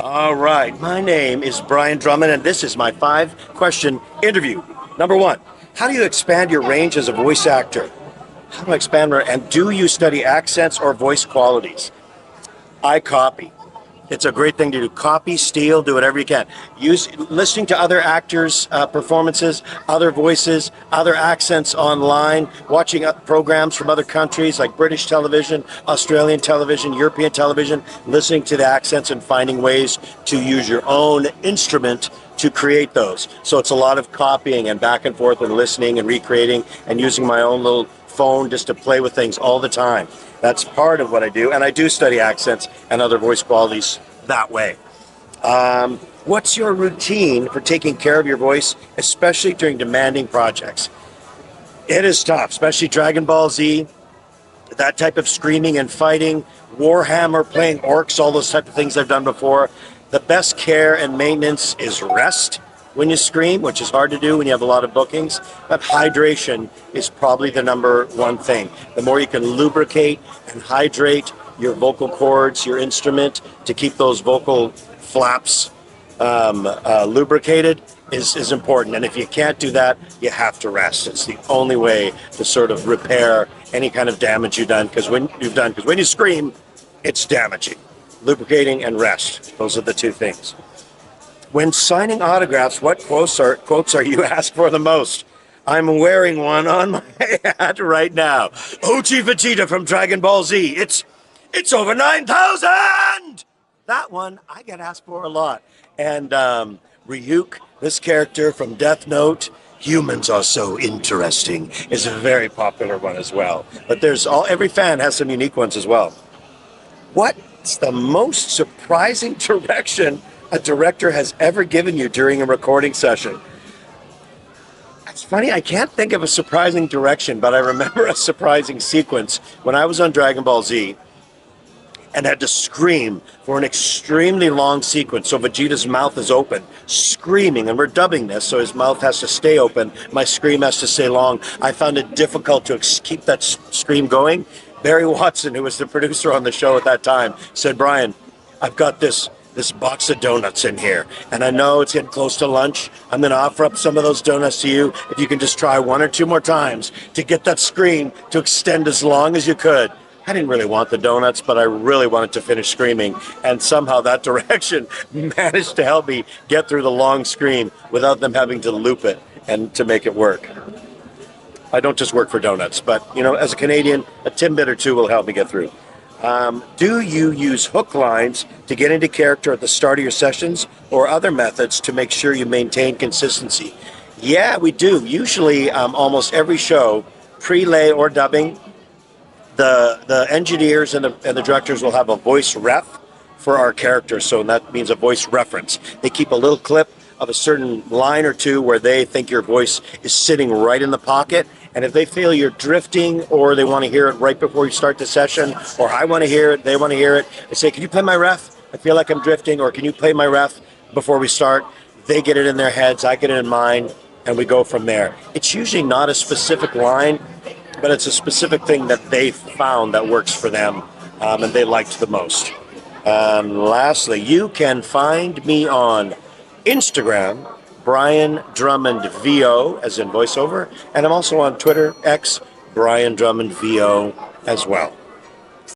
All right, my name is Brian Drummond, and this is my 5-question interview. Number 1, how do you expand your range as a voice actor? How do I expand, and do you study accents or voice qualities? I copy. It's a great thing to do. Copy, steal, do whatever you can. Listening to other actors' performances, other voices, other accents online, watching programs from other countries like British television, Australian television, European television, listening to the accents and finding ways to use your own instrument to create those. So it's a lot of copying and back and forth and listening and recreating and using my own little phone just to play with things all the time. That's part of what I do, and I do study accents and other voice qualities that way. What's your routine for taking care of your voice, especially during demanding projects? It is tough, especially Dragon Ball Z, that type of screaming and fighting, Warhammer, playing orcs, all those type of things I've done before. The best care and maintenance is rest when you scream, which is hard to do when you have a lot of bookings, but hydration is probably the number one thing. The more you can lubricate and hydrate your vocal cords, your instrument, to keep those vocal flaps lubricated is important. And if you can't do that, you have to rest. It's the only way to sort of repair any kind of damage you've done, because when you scream, it's damaging. Lubricating and rest, those are the two things. When signing autographs, what quotes are you asked for the most? I'm wearing one on my hat right now. Ochi Vegeta from Dragon Ball Z. It's over 9,000! That one I get asked for a lot. And Ryuk, this character from Death Note, Humans Are So Interesting, is a very popular one as well. But every fan has some unique ones as well. What's the most surprising direction a director has ever given you during a recording session? It's funny, I can't think of a surprising direction, but I remember a surprising sequence when I was on Dragon Ball Z and had to scream for an extremely long sequence. So Vegeta's mouth is open, screaming, and we're dubbing this, so his mouth has to stay open. My scream has to stay long. I found it difficult to keep that scream going. Barry Watson, who was the producer on the show at that time, said, Brian, I've got this box of donuts in here, and I know it's getting close to lunch. I'm going to offer up some of those donuts to you if you can just try 1 or 2 more times to get that scream to extend as long as you could. I didn't really want the donuts, but I really wanted to finish screaming, and somehow that direction managed to help me get through the long scream without them having to loop it and to make it work. I don't just work for donuts, but as a Canadian, a Timbit or 2 will help me get through. Do you use hook lines to get into character at the start of your sessions, or other methods to make sure you maintain consistency? Yeah, we do. Usually, almost every show, pre-lay or dubbing, the engineers and the directors will have a voice ref for our characters, so that means a voice reference. They keep a little clip of a certain line or two where they think your voice is sitting right in the pocket. And if they feel you're drifting, or they want to hear it right before you start the session, or I want to hear it, they want to hear it, they say, can you play my ref? I feel like I'm drifting, or can you play my ref before we start? They get it in their heads, I get it in mine, and we go from there. It's usually not a specific line, but it's a specific thing that they found that works for them, and they liked the most. Lastly, you can find me on Instagram, Brian Drummond VO, as in voiceover, and I'm also on Twitter, X, Brian Drummond VO as well.